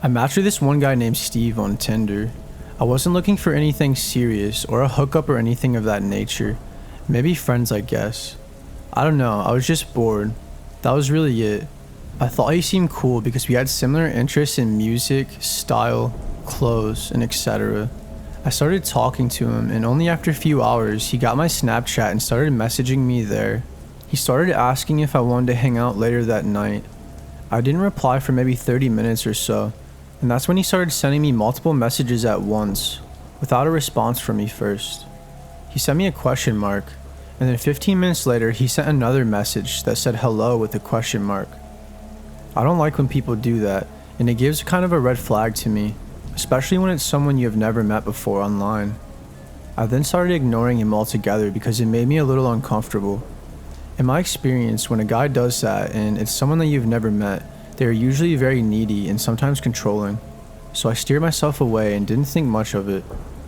I matched with this one guy named Steve on Tinder. I wasn't looking for anything serious or a hookup or anything of that nature. Maybe friends, I guess. I don't know, I was just bored. That was really it. I thought he seemed cool because we had similar interests in music, style, clothes, and etc. I started talking to him, and only after a few hours, he got my Snapchat and started messaging me there. He started asking if I wanted to hang out later that night. I didn't reply for maybe 30 minutes or so, and that's when he started sending me multiple messages at once, without a response from me first. He sent me a question mark, and then 15 minutes later, he sent another message that said hello with a question mark. I don't like when people do that, and it gives kind of a red flag to me, especially when it's someone you have never met before online. I then started ignoring him altogether because it made me a little uncomfortable. In my experience, when a guy does that and it's someone that you've never met, they are usually very needy and sometimes controlling. So I steered myself away and didn't think much of it.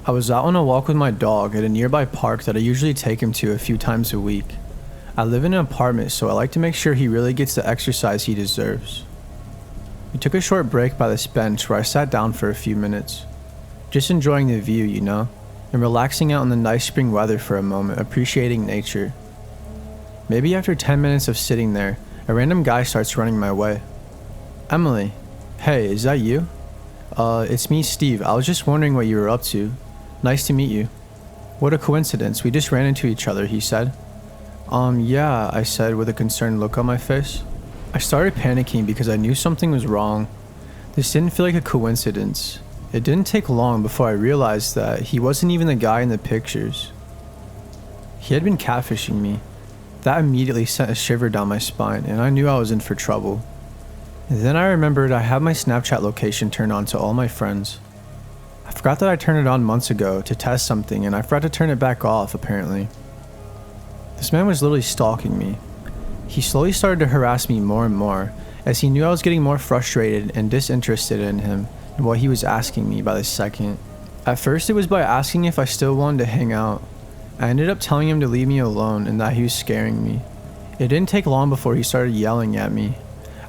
I was out on a walk with my dog at a nearby park that I usually take him to a few times a week. I live in an apartment, so I like to make sure he really gets the exercise he deserves. We took a short break by this bench where I sat down for a few minutes. Just enjoying the view, you know, and relaxing out in the nice spring weather for a moment, appreciating nature. Maybe after 10 minutes of sitting there, a random guy starts running my way. "Emily, hey, is that you?" It's me, Steve. I was just wondering what you were up to. Nice to meet you." "What a coincidence, we just ran into each other," he said. Yeah," I said with a concerned look on my face. I started panicking because I knew something was wrong. This didn't feel like a coincidence. It didn't take long before I realized that he wasn't even the guy in the pictures. He had been catfishing me. That immediately sent a shiver down my spine, and I knew I was in for trouble. And then I remembered I had my Snapchat location turned on to all my friends. I forgot that I turned it on months ago to test something, and I forgot to turn it back off, apparently. This man was literally stalking me. He slowly started to harass me more and more, as he knew I was getting more frustrated and disinterested in him and what he was asking me by the second. At first it was by asking if I still wanted to hang out. I ended up telling him to leave me alone and that he was scaring me. It didn't take long before he started yelling at me.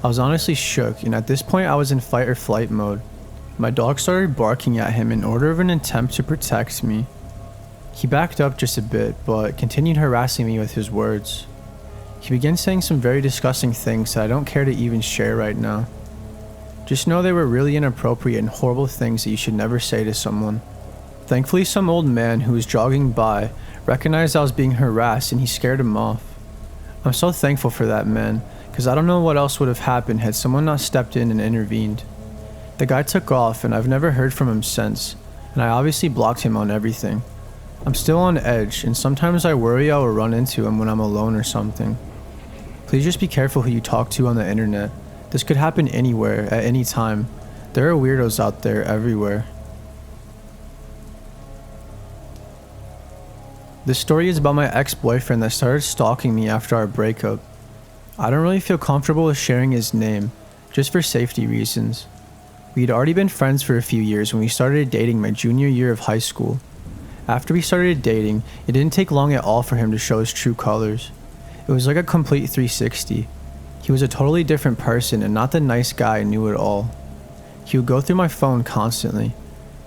I was honestly shook, and at this point I was in fight or flight mode. My dog started barking at him in order of an attempt to protect me. He backed up just a bit, but continued harassing me with his words. He began saying some very disgusting things that I don't care to even share right now. Just know they were really inappropriate and horrible things that you should never say to someone. Thankfully, some old man who was jogging by recognized I was being harassed and he scared him off. I'm so thankful for that man, because I don't know what else would have happened had someone not stepped in and intervened. The guy took off and I've never heard from him since, and I obviously blocked him on everything. I'm still on edge, and sometimes I worry I will run into him when I'm alone or something. Please just be careful who you talk to on the internet. This could happen anywhere, at any time. There are weirdos out there everywhere. This story is about my ex-boyfriend that started stalking me after our breakup. I don't really feel comfortable with sharing his name, just for safety reasons. We had already been friends for a few years when we started dating my junior year of high school. After we started dating, it didn't take long at all for him to show his true colors. It was like a complete 360. He was a totally different person and not the nice guy I knew at all. He would go through my phone constantly.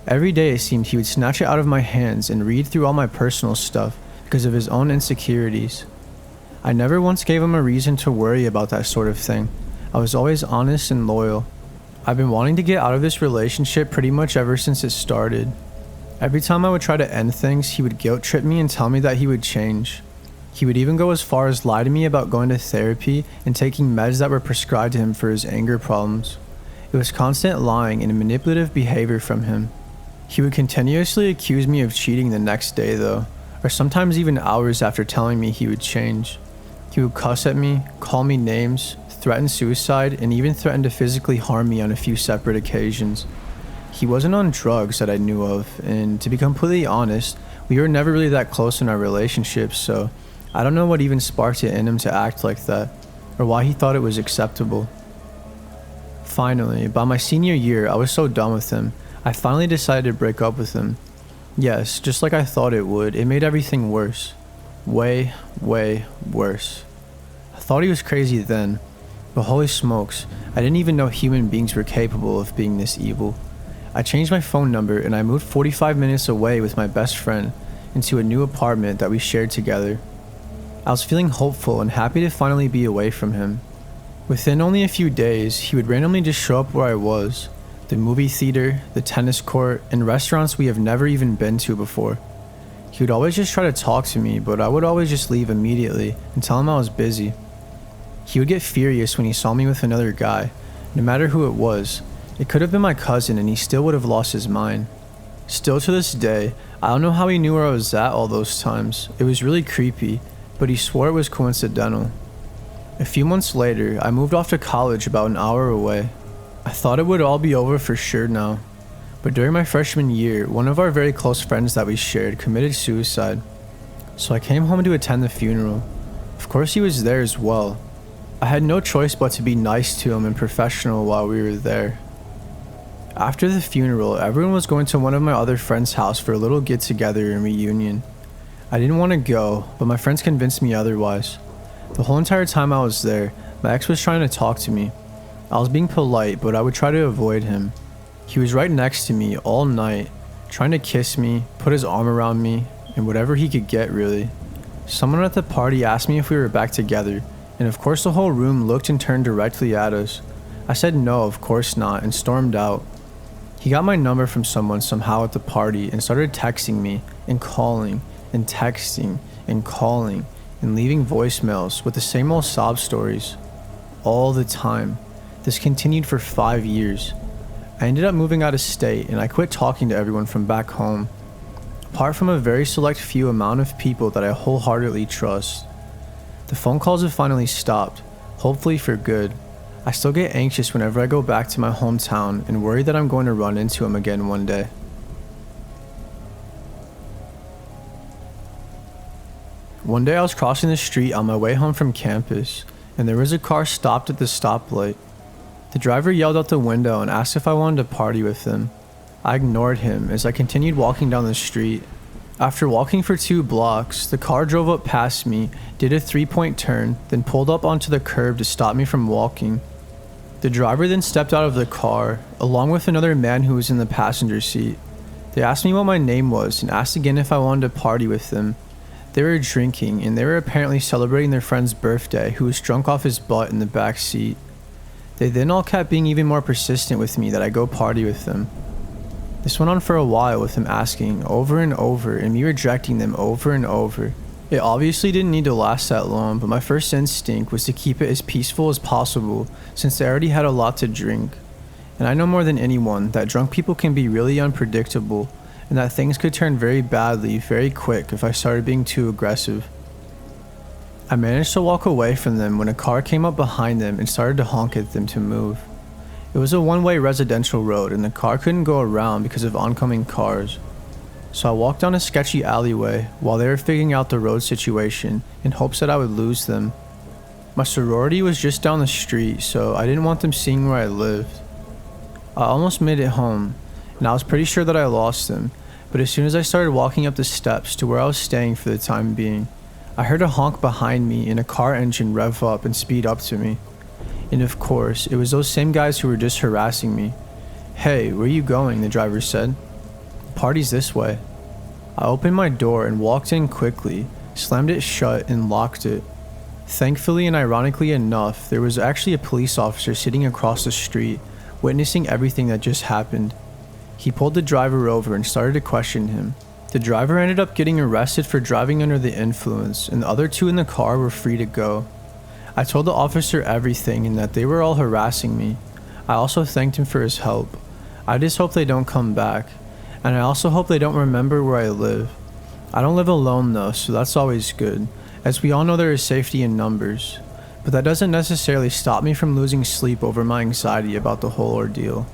Every day it seemed he would snatch it out of my hands and read through all my personal stuff because of his own insecurities. I never once gave him a reason to worry about that sort of thing. I was always honest and loyal. I've been wanting to get out of this relationship pretty much ever since it started. Every time I would try to end things, he would guilt trip me and tell me that he would change. He would even go as far as lie to me about going to therapy and taking meds that were prescribed to him for his anger problems. It was constant lying and manipulative behavior from him. He would continuously accuse me of cheating the next day though, or sometimes even hours after telling me he would change. He would cuss at me, call me names, threaten suicide, and even threaten to physically harm me on a few separate occasions. He wasn't on drugs that I knew of, and to be completely honest, we were never really that close in our relationship, so I don't know what even sparked it in him to act like that, or why he thought it was acceptable. Finally, by my senior year, I was so done with him, I finally decided to break up with him. Yes, just like I thought it would, it made everything worse. Way, way worse. I thought he was crazy then, But holy smokes, I didn't even know human beings were capable of being this evil. I changed my phone number and I moved 45 minutes away with my best friend into a new apartment that we shared together. I was feeling hopeful and happy to finally be away from him. Within only a few days, he would randomly just show up where I was, the movie theater, the tennis court, and restaurants we have never even been to before. He would always just try to talk to me, but I would always just leave immediately and tell him I was busy. He would get furious when he saw me with another guy, no matter who it was. It could have been my cousin and he still would have lost his mind. Still to this day, I don't know how he knew where I was at all those times. It was really creepy, but he swore it was coincidental. A few months later, I moved off to college about an hour away. I thought it would all be over for sure now. But during my freshman year, one of our very close friends that we shared committed suicide. So I came home to attend the funeral. Of course he was there as well. I had no choice but to be nice to him and professional while we were there. After the funeral, everyone was going to one of my other friends' house for a little get-together and reunion. I didn't want to go, but my friends convinced me otherwise. The whole entire time I was there, my ex was trying to talk to me. I was being polite, but I would try to avoid him. He was right next to me all night, trying to kiss me, put his arm around me, and whatever he could get really. Someone at the party asked me if we were back together, and of course the whole room looked and turned directly at us. I said no, of course not, and stormed out. He got my number from someone somehow at the party and started texting me and calling and texting and calling and leaving voicemails with the same old sob stories. All the time. This continued for 5 years. I ended up moving out of state and I quit talking to everyone from back home, apart from a very select few amount of people that I wholeheartedly trust. The phone calls have finally stopped, hopefully for good. I still get anxious whenever I go back to my hometown and worry that I'm going to run into him again one day. One day I was crossing the street on my way home from campus, and there was a car stopped at the stoplight. The driver yelled out the window and asked if I wanted to party with him. I ignored him as I continued walking down the street. After walking for 2 blocks, the car drove up past me, did a 3-point turn, then pulled up onto the curb to stop me from walking. The driver then stepped out of the car, along with another man who was in the passenger seat. They asked me what my name was and asked again if I wanted to party with them. They were drinking and they were apparently celebrating their friend's birthday, who was drunk off his butt in the back seat. They then all kept being even more persistent with me that I go party with them. This went on for a while with them asking over and over and me rejecting them over and over. It obviously didn't need to last that long, but my first instinct was to keep it as peaceful as possible since they already had a lot to drink. And I know more than anyone that drunk people can be really unpredictable and that things could turn very badly very quick if I started being too aggressive. I managed to walk away from them when a car came up behind them and started to honk at them to move. It was a one-way residential road and the car couldn't go around because of oncoming cars. So I walked down a sketchy alleyway while they were figuring out the road situation in hopes that I would lose them. My sorority was just down the street, so I didn't want them seeing where I lived. I almost made it home, and I was pretty sure that I lost them, but as soon as I started walking up the steps to where I was staying for the time being, I heard a honk behind me and a car engine rev up and speed up to me. And of course, it was those same guys who were just harassing me. "Hey, where you going?" the driver said. "The party's this way." I opened my door and walked in quickly, slammed it shut and locked it. Thankfully and ironically enough, there was actually a police officer sitting across the street, witnessing everything that just happened. He pulled the driver over and started to question him. The driver ended up getting arrested for driving under the influence, and the other 2 in the car were free to go. I told the officer everything and that they were all harassing me. I also thanked him for his help. I just hope they don't come back, and I also hope they don't remember where I live. I don't live alone though, so that's always good, as we all know there is safety in numbers, but that doesn't necessarily stop me from losing sleep over my anxiety about the whole ordeal.